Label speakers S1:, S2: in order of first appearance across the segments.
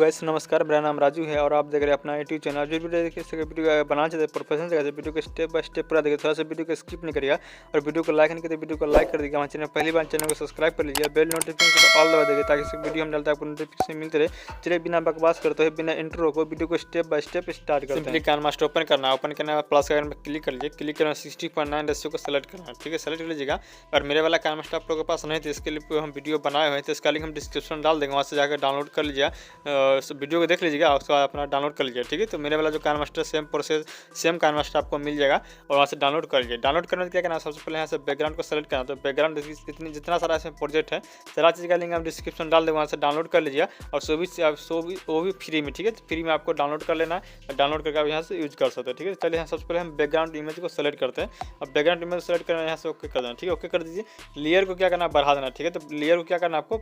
S1: Guys नमस्कार, मेरा नाम राजू है और आप देख रहे हैं अपना यूट्यूब चैनल। जो वीडियो देखिए वीडियो बनाना चाहते हैं प्रोफेशनल जगह से, वीडियो को स्टेप बाय स्टेप पूरा देखिए, थोड़ा सा वीडियो को स्किप नहीं करिएगा और वीडियो को लाइक नहीं करते वीडियो को लाइक कर दीजिएगा। हमारे चैनल पहली बार चैनल को सब्सक्राइब कर लीजिए, बेल नोटिफिकेशन को ऑल दबा दीजिए ताकि इस वीडियो हम डालते हैं आपको नोटिफिकेशन मिलते रहे। चलिए बिना बकवास करते हुए बिना इंट्रो को वीडियो को स्टेप बाय स्टेप स्टार्ट करते हैं। किनेमास्टर ओपन करना है, ओपन करना है प्लस का पर क्लिक कर लीजिए, क्लिक करना 60.9 रेशियो को सेलेक्ट करना है, ठीक है सेलेक्ट कर लीजिएगा। और मेरे वाला किनेमास्टर आप लोगों के पास नहीं तो इसके लिए हम वीडियो बनाए हुए हैं, तो इसका लिंक हम डिस्क्रिप्शन डाल देंगे, वहाँ से जाकर डाउनलोड कर लीजिए, वीडियो को देख लीजिएगा, उसको अपना डाउनलोड कर लीजिए, ठीक है। तो मेरे वाला जो KineMaster same process same KineMaster आपको मिल जाएगा और वहाँ से डाउनलोड कर लीजिए। डाउनलोड करने में क्या करना है, सबसे पहले यहाँ से बैकग्राउंड को सेलेक्ट करना। तो बैकग्राउंड देखिए जितना सारा इसमें प्रोजेक्ट है, सारा चीज़ का लिंक हम डिस्क्रिप्शन डाल देंगे, वहाँ से डाउनलोड कर लीजिए। और वो भी फ्री में, ठीक है, फ्री में आपको डाउनलोड कर लेना है, डाउनलोड करके आप यहाँ से यूज कर सकते हैं, ठीक है। चलिए यहाँ सबसे पहले हम बैकग्राउंड इमेज को सेलेक्ट करते हैं। अब बैकग्राउंड इमेज सेलेक्ट करना है, यहाँ से ओके कर देना, ठीक है, ओके कर दीजिए। लेयर को क्या करना है, बढ़ा देना, ठीक है। तो लेयर को क्या करना है आपको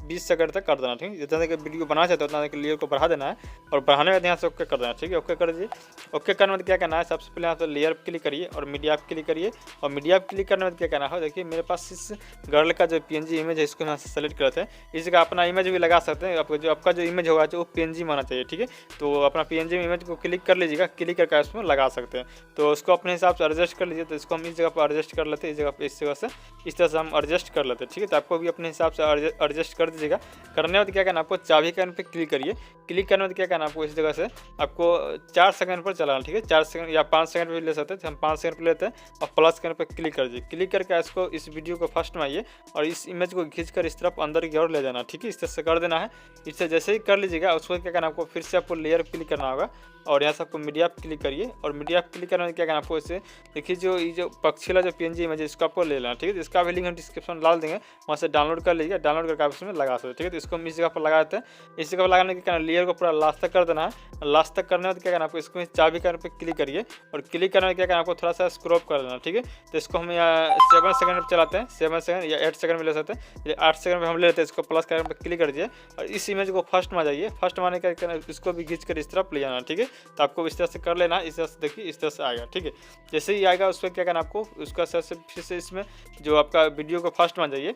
S1: 20 सेकंड तक कर देना, ठीक है। जितना देर वीडियो बनाना चाहते हो उतना देर लेयर को बढ़ा देना है और बढ़ाने में यहाँ से ओके कर देना, ठीक है, ओके कर दीजिए। ओके करने में क्या करना है, सबसे पहले यहाँ से लेयर पर क्लिक करिए और मीडिया पर क्लिक करिए। और मीडिया पर क्लिक करने में क्या करना है, देखिए मेरे पास इस गर्ल का जो PNG इमेज है इसको यहाँ से सेलेक्ट करते हैं। इस जगह अपना इमेज भी लगा सकते हैं, आपका जो इमेज होगा वो PNG होना चाहिए, ठीक है। तो अपना PNG इमेज को क्लिक कर लीजिएगा, क्लिक करके इसमें लगा सकते हैं। तो उसको अपने हिसाब से एडजस्ट कर लीजिए। तो इसको हम इस जगह पर एडजस्ट कर लेते हैं, इस जगह पर इस जगह से इस तरह से हम एडजस्ट कर लेते हैं, ठीक है। तो आपको भी अपने हिसाब से एडजस्ट कर दीजिएगा। करने में क्या करना, आपको चाबी का पे क्लिक करिए, क्लिक करने में क्या करना आपको इस जगह से आपको 4 सेकंड पर चलाना, ठीक है। 4 सेकंड या 5 सेकंड भी ले सकते हैं, हम 5 सेकंड पर लेते हैं और प्लस करने पर क्लिक कर दीजिए। क्लिक करके इसको इस वीडियो को फर्स्ट में आइए और इस इमेज को खींचकर इस तरफ अंदर की ओर ले जाना, ठीक है, इस तरह से कर देना है। इससे जैसे ही कर लीजिएगा उसको क्या करना आपको फिर से आपको लेयर क्लिक करना होगा और यहाँ से आपको मीडिया पर क्लिक करिए। और मीडिया पर क्लिक करने में क्या करना आपको इसे देखिए जो पक्षी वाला जो PNG इमेज है इसको आपको ले लेना, ठीक है। इसका भी लिंक हम डिस्क्रिप्शन डाल देंगे, वहाँ से डाउनलोड कर लीजिए, डाउनलोड करके आप इसमें लगा सकते हैं, ठीक है। तो इसको हम इस जगह पर लगा देते हैं। इस जगह पर लगाने के कारण लेयर को पूरा लास्ट तक कर देना है। लास्ट तक करने में क्या करना आपको इसको चाबी करने पर क्लिक करिए और क्लिक करने में क्या करना आपको थोड़ा सा स्क्रॉप कर देना, ठीक है। तो इसको हम यहाँ 7 सेकंड में चलाते हैं, 7 सेकंड या 8 सेकंड में ले सकते हैं। ये 8 सेकंड में हम ले लेते हैं, इसको प्लस करने पर क्लिक कर दीजिए और इस इमेज को फर्स्ट में जाइए। फर्स्ट में आने का इसको भी खींच कर इस तरफ ले जाना, ठीक है। तो आपको इस तरह से कर लेना, इस तरह से देखिए इस तरह से आएगा, ठीक है। जैसे ही आएगा उस पर क्या करना आपको उसका फिर से इसमें जो आपका वीडियो को फर्स्ट में जाइए।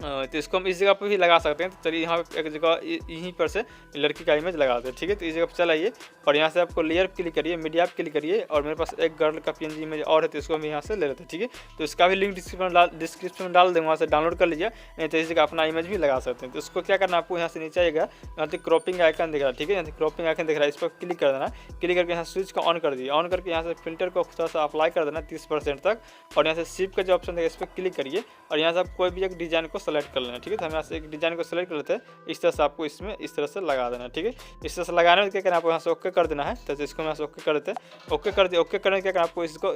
S1: तो इसको हम इस जगह पर भी लगा सकते हैं। तो चलिए यहाँ पे एक जगह यहीं पर से लड़की का इमेज लगा देते हैं, ठीक है। तो इस जगह पर चलाइए और यहाँ से आपको लेयर पर क्लिक करिए, मीडिया पर क्लिक करिए और मेरे पास एक गर्ल का PNG इमेज और है तो इसको हम यहाँ से ले लेते हैं, ठीक है। तो इसका भी लिंक डिस्क्रिप्शन में डाल देंगे, वहाँ से डाउनलोड कर लीजिए। नहीं तो इस जगह अपना इमेज भी लगा सकते हैं। तो इसको क्या करना आपको यहाँ से नीचे आएगा, यहाँ से क्रॉपिंग आइकन दिख रहा है, ठीक है, यहाँ से क्रॉपिंग आइकन दिख रहा है, इस पर क्लिक कर देना। क्लिक करके यहाँ स्विच को ऑन कर दिए, ऑन करके यहाँ से फिल्टर को थोड़ा सा अप्लाई कर देना 30% तक और यहाँ से शिप का जो ऑप्शन है इस पर क्लिक करिए और यहाँ से आप कोई भी एक डिजाइन को सेलेक्ट कर लेना, ठीक है। यहाँ से एक डिजाइन को सेलेक्ट कर लेते हैं, इस तरह से आपको इसमें इस तरह से लगा देना, ठीक है। इस तरह से लगाने में क्या करना आपको यहाँ से ओके कर देना है। तो इसको यहाँ से ओके कर देते हैं, ओके कर दिए। ओके करने में क्या करना आपको इसको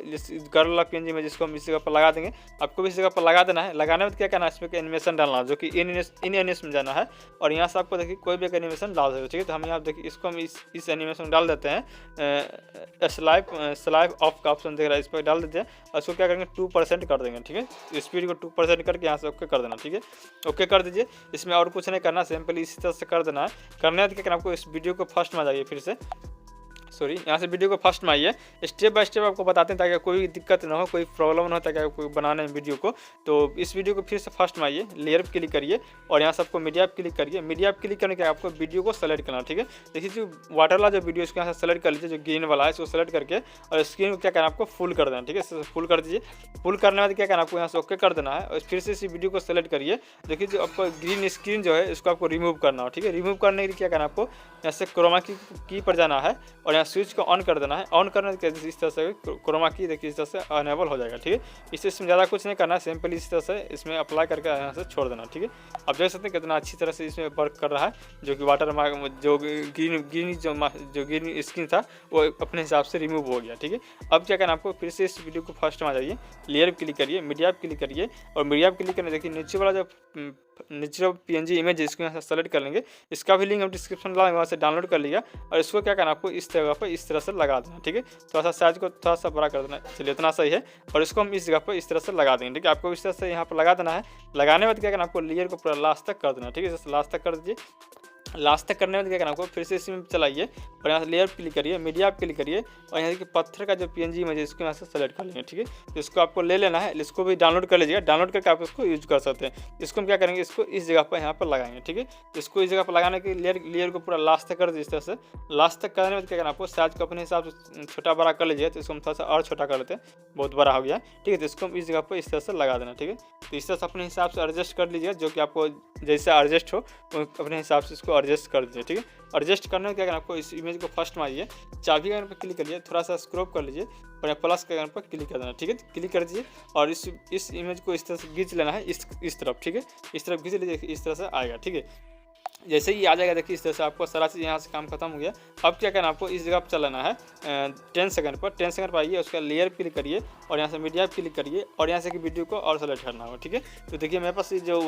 S1: गर्ल वाला PNG में जिसको हम इस जगह पर लगा देंगे, आपको इस जगह पर लगा देना है। लगाने में क्या करना है, इसमें एनिमेशन डालना है जो कि इन एनिमेशन में जाना है और यहाँ से आपको देखिए कोई भी एक एनिमेशन डाल सकते हो, ठीक है। तो हम यहाँ देखिए इसको हम इस एनिमेशन में डाल देते हैं। स्लाइप ऑफ का ऑप्शन दिख रहा है, इस पर डाल देते हैं और इसको क्या करेंगे 2% कर देंगे, ठीक है। स्पीड को 2% करके यहाँ से ओके कर देना, ठीक है, ओके कर दीजिए। इसमें और कुछ नहीं करना, सिंपली इसी तरह से कर देना है। करने के आपको इस वीडियो को फर्स्ट में आ जाइए, फिर से सॉरी यहाँ से वीडियो को फर्स्ट में आइए। स्टेप बाय स्टेप आपको बताते हैं ताकि कोई दिक्कत ना हो, कोई प्रॉब्लम ना हो, ताकि कोई बनाने में वीडियो को। तो इस वीडियो को फिर से फर्स्ट में आइए, लेयर पर क्लिक करिए और यहाँ से आपको मीडिया पर क्लिक करिए। मीडिया पर क्लिक करने के आपको वीडियो को सेलेक्ट करना, ठीक है। देखिए जो वाटर वाला जो वीडियो इसको यहाँ से सेलेक्ट कर लीजिए, जो ग्रीन वाला है इसको सेलेक्ट करके और स्क्रीन को क्या करना आपको फुल कर देना, ठीक है। फुल कर दीजिए। फुल करने के बाद क्या करना आपको यहाँ से ओके कर देना है और फिर से इसी वीडियो को सेलेक्ट करिए। देखिए जो आपको ग्रीन स्क्रीन जो है इसको आपको रिमूव करना हो, ठीक है। रिमूव करने के लिए क्या करना आपको यहाँ से क्रोमा की पर जाना है और यहाँ स्विच को ऑन कर देना है। ऑन करने के इस तरह से क्रोमा की देखिए इस तरह से अनेबल हो जाएगा, ठीक है। इससे इसमें ज़्यादा कुछ नहीं करना है, सिंपली इस तरह से इसमें अप्लाई करके यहाँ से छोड़ देना, ठीक है। आप देख सकते हैं कितना अच्छी तरह से इसमें वर्क कर रहा है, जो कि वाटर मार्क जो ग्रीन स्क्रीन था वो अपने हिसाब से रिमूव हो गया, ठीक है। अब क्या करना आपको फिर से इस वीडियो को फर्स्ट में आ जाइए, लेयर पर क्लिक करिए, मीडिया पर क्लिक करिए और मीडिया पर क्लिक करने देखिए नीचे वाला जो नेचुरल PNG इमेज इसको यहाँ से सेलेक्ट कर लेंगे। इसका भी लिंक हम डिस्क्रिप्शन डालेंगे, वहाँ से डाउनलोड कर लिया और इसको क्या करना आपको इस जगह पर इस तरह से लगा देना, ठीक है। थोड़ा सा साइज को थोड़ा सा बड़ा कर देना, चलिए इतना सही है। और इसको हम इस जगह पर इस तरह से लगा देंगे, ठीक है। आपको इस तरह से यहाँ पर लगा देना है। लगाने के बाद क्या करना आपको लेयर को पूरा लास्ट तक कर देना, ठीक है। जैसे लास्ट तक कर दीजिए लास्ट तक करने में क्या करना आपको, फिर से इसमें चलाइए और यहाँ से लेयर क्लिक करिए, मीडिया आप क्लिक करिए और यहाँ देखिए पत्थर का जो पीएनजी इमेज है इसको यहाँ से सेलेक्ट कर लेंगे। ठीक है, तो इसको आपको ले लेना है, इसको भी डाउनलोड कर लीजिएगा, डाउनलोड करके आप इसको यूज कर सकते हैं। इसको हम क्या करेंगे, इसको इस जगह पर यहाँ पर लगाएंगे। ठीक है, इसको इस जगह पर लगाने के लेयर को पूरा लास्ट तक कर दीजिए। इस तरह से लास्ट तक करने में क्या करना आपको, साइज को अपने हिसाब से छोटा बड़ा कर लीजिए। तो इसको हम थोड़ा सा और छोटा कर लेते हैं, बहुत बड़ा हो गया। ठीक है, तो इसको हम इस जगह पर इस तरह से लगा देना। ठीक है, तो इस तरह से अपने हिसाब से एडजस्ट कर लीजिए, जो कि आपको जैसे एडजस्ट हो अपने हिसाब से इसको एडजस्ट कर दीजिए। ठीक है, एडजस्ट करने में क्या करना आपको, इस इमेज को फर्स्ट मारिए, चाबी के पर क्लिक करिए, थोड़ा सा स्क्रॉप कर लीजिए और प्लस के पर क्लिक कर देना। ठीक है, क्लिक कर दीजिए और इस इमेज को इस तरह से खींच लेना है, इस तरफ। ठीक है, इस तरफ खींच लीजिए, इस तरह से आएगा। ठीक है, जैसे ही आ जाएगा देखिए इस तरह से आपको सारा चीज़ यहाँ से काम खत्म हो गया। अब क्या करना आपको, इस जगह पर चलाना है 10 सेकंड पर। 10 सेकंड पर आइए, उसका लेयर क्लिक करिए और यहाँ से मीडिया क्लिक करिए और यहाँ से कि वीडियो को और सेलेक्ट करना होगा। ठीक है, तो देखिए मेरे पास जो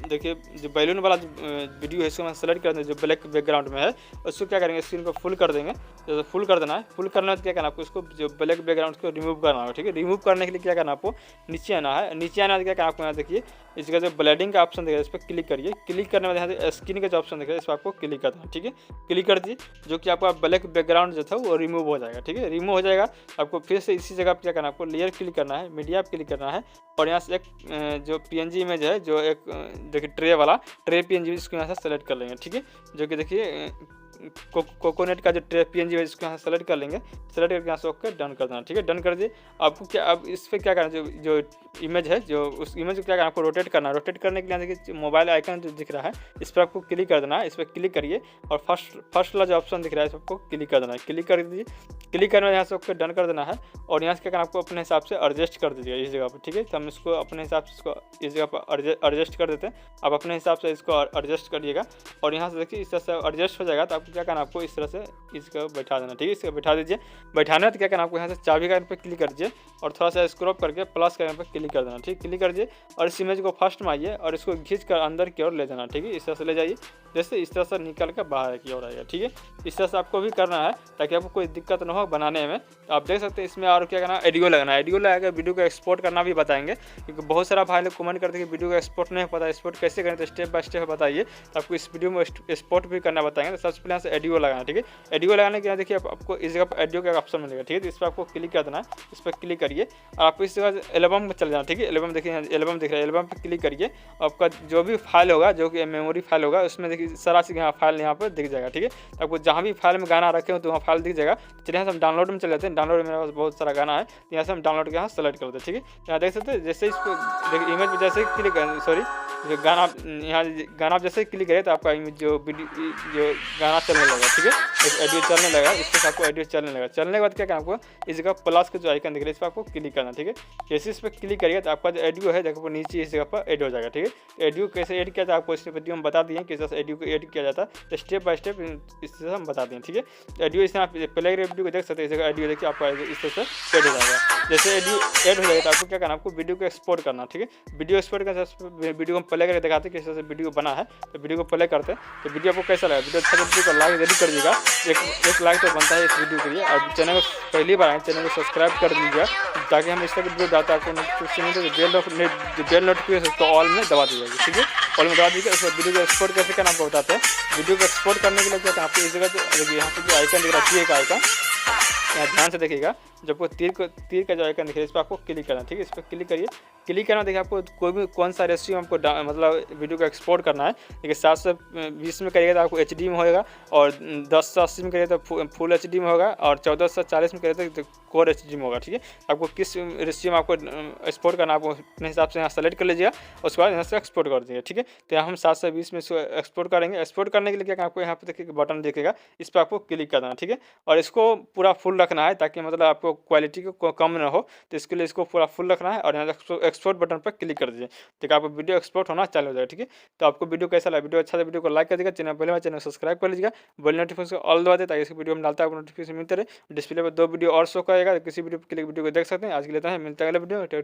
S1: देखिए जो बैलून वाला वीडियो है इसको मैं सेलेक्ट कर देंगे, जो ब्लैक बैकग्राउंड में है उसको क्या करेंगे, स्क्रीन को फुल कर देंगे। जैसे फुल कर देना है, फुल करना है तो क्या करना आपको, इसको जो ब्लैक बैकग्राउंड को रिमूव करना होगा। ठीक है, रिमूव करने के लिए क्या करना आपको, नीचे आना है। नीचे आना है क्या करना आपको, यहाँ देखिए इस जगह जो ब्लेंडिंग का ऑप्शन दिख रहा है इस पर क्लिक करिए। क्लिक करने में यहाँ से स्क्रीन का जो ऑप्शन दिख रहा है इस पर आपको क्लिक करना है। ठीक है, क्लिक कर दीजिए, जो कि आपका ब्लैक बैकग्राउंड जो था वो रिमूव हो जाएगा। ठीक है, रिमूव हो जाएगा। आपको फिर से इसी जगह पर क्या करना है, आपको लेयर क्लिक करना है, मीडिया क्लिक करना है और यहाँ से एक जो पीएनजी इमेज है, जो एक देखिए ट्रे पीएनजी इसको यहाँ से सेलेक्ट कर लेंगे। ठीक है, जो कि देखिए कोकोनट का जो पीएनजी है इसको यहाँ सेलेक्ट कर लेंगे। सेलेक्ट करके यहाँ से ओके डन कर देना। ठीक है, डन कर दिए। आपको क्या अब इस पर क्या करना है, जो इमेज है, जो उस इमेज को क्या करना आपको, रोटेट करना है। रोटेट करने के लिए देखिए मोबाइल आइकन जो दिख रहा है इस पर आपको क्लिक कर देना है। इस पर क्लिक करिए और फर्स्ट वाला जो ऑप्शन दिख रहा है इस पर आपको क्लिक कर देना है। क्लिक कर दीजिए, क्लिक करने में यहाँ से ओके डन कर देना है और यहाँ से क्या करना आपको, अपने हिसाब से एडजस्ट कर दीजिएगा इस जगह पर। ठीक है, तो हम इसको अपने हिसाब से इसको इस जगह पर एडजस्ट कर देते हैं। आप अपने हिसाब से इसको एडजस्ट करिएगा और यहाँ से देखिए इस तरह से एडजस्ट हो जाएगा। तो आपको क्या करना आपको, इस तरह से इसको बैठा देना। ठीक है, इसको बैठा दीजिए। बैठाना है तो क्या करना आपको, यहाँ से चाबी का पर क्लिक कर दीजिए और थोड़ा सा स्क्रॉप करके प्लस का पर क्लिक कर देना। ठीक, क्लिक कर दीजिए और इस इमेज को फर्स्ट में आइए और इसको खींच कर अंदर की ओर ले जाना। ठीक है, इस तरह से ले जाइए, जैसे इस तरह से निकल कर बाहर की ओर आएगा। ठीक है, इस तरह से आपको भी करना है ताकि आपको कोई दिक्कत ना हो बनाने में। तो आप देख सकते हैं इसमें और क्या करना है, ऑडियो लगाना है। ऑडियो लगाकर वीडियो को एक्सपोर्ट करना भी बताएंगे, क्योंकि बहुत सारा भाई लोग कमेंट करते हैं कि वीडियो को एक्सपोर्ट नहीं पता, एक्सपोर्ट कैसे करें, तो स्टेप बाय स्टेप बताइए। तो आपको इस वीडियो में एक्सपोर्ट भी करना बताएंगे। तो सबसे पहले यहाँ से ऑडियो लगाना। ठीक है, ऑडियो लगाने के बाद देखिए आपको इस जगह पर ऑडियो का ऑप्शन मिलेगा। ठीक है, तो इस पर आपको क्लिक कर देना है। इस पर क्लिक करिए और आपको इस जगह एल्बम में चले जाना। ठीक है, एल्बम देखिए, एल्बम दिख रहा है, एल्बम पर क्लिक करिए। आपका जो भी फाइल होगा, जो कि मेमोरी फाइल होगा, उसमें देखिए सारा चीज़ यहाँ फाइल यहाँ पर दिख जाएगा। ठीक है, तो आपको जहाँ भी फाइल में गाना रखे हो तो वहाँ फाइल दिख जाएगा। चलिए यहाँ से हम डाउनलोड में चले जाते हैं। डाउनलोड में मेरे पास बहुत सारा गाना है, तो यहाँ से हम डाउनलोड के यहाँ सेलेक्ट करते हैं। ठीक है, यहाँ देख सकते हैं जैसे इसको देखिए इमेज में जैसे ही क्लिक जो गाना यहाँ गाना जैसे ही क्लिक करें तो आपका जो गाना चलने लगा। ठीक है, ऑडियो चलने लगा, इससे आपको ऑडियो चलने लगा। चलने के बाद क्या करना आपको, इस जगह प्लस का जो आइकन दिख रहा है इस पर आपको क्लिक करना। ठीक है, जैसे इस पर क्लिक करिए तो आपका जो ऑडियो है देखो नीचे इस जगह पर ऐड हो जाएगा। ठीक है, ऑडियो कैसे ऐड किया जाए आपको इस वीडियो में बता दिए, किस तरह से ऑडियो को ऐड किया जाता है, तो स्टेप बाय स्टेप इस तरह से हम बता दें। ठीक है, ऑडियो इसमें आप प्ले वीडियो को देख सकते हैं, इस जगह ऑडियो देखिए आपका इस तरह से ऐड हो जाएगा। जैसे ऑडियो ऐड हो जाएगा तो आपको क्या करना, आपको वीडियो को एक्सपोर्ट करना। ठीक है, वीडियो एक्सपोर्ट करना, वीडियो को प्ले करके दिखाते हैं किस तरह से वीडियो बना है। तो वीडियो को प्ले करते हैं, तो वीडियो आपको कैसा लगा, वीडियो अच्छा वीडियो को लाइक जरूर कर दीजिएगा। एक लाइक तो बनता है इस वीडियो के लिए। और चैनल को पहली बार आए चैनल को सब्सक्राइब कर दीजिएगा, ताकि हम इस तरह वीडियो डालते आपको नोटिफिकेशन बेल नोटिफिकेशन उसको ऑल में दबा दीजिएगा। ठीक है, ऑल में दबा दीजिएगा। उसको वीडियो को एक्सपोर्ट कैसे करना आपको बताते हैं। वीडियो को एक्सपोर्ट करने के लिए क्या आपको इस जगह देखिए, यहाँ पे जो आइकन दिख रहा है तीर का आइकन, यहाँ ध्यान से देखिएगा, जब वो तीर का जो आइकन दिख रहा है इस पर आपको क्लिक करना। ठीक है, इस पर क्लिक करिए। क्लिक करना देखिए आपको कोई भी कौन सा रेशियो में आपको मतलब वीडियो को एक्सपोर्ट करना है। देखिए 720 में करिएगा तो आपको HD में होगा, और 1080 में करिए तो फुल HD में होगा, और 1440 में करिए तो कोर HD में होगा। ठीक है, आपको किस रेशियो में आपको एक्सपोर्ट करना आपको अपने हिसाब से यहाँ सेलेक्ट कर लीजिएगा, उसके बाद यहाँ से एक्सपोर्ट कर दीजिए। ठीक है, तो यहाँ हम 720 में इसको एक्सपोर्ट करेंगे। एक्सपोर्ट करने के लिए क्या आपको यहाँ पे देखिए बटन दिखेगा, इस पर आपको क्लिक कर देना। ठीक है, और इसको पूरा फुल रखना है ताकि मतलब आपको क्वालिटी को कम ना हो, तो इसके लिए इसको पूरा फुल रखना है और यहाँ एक्सपोर्ट बटन पर क्लिक कर दीजिए। ठीक है, आपको वीडियो एक्सपोर्ट होना चालू हो जाएगा। ठीक है, तो आपको वीडियो कैसा लगा, वीडियो अच्छा लगा वीडियो को लाइक कर दीजिएगा, चैनल सब्सक्राइब कर लीजिएगा, बेल नोटिफिकेशन ऑल दबा दे ताकि इसकी वीडियो में डालता है आपको नोटिफिकेशन मिलते रहे। डिस्प्ले पर 2 वीडियो और शो करेगा, तो किसी वीडियो के लिए वीडियो को देख सकते हैं। आज के लिए मिलता है अगले वीडियो।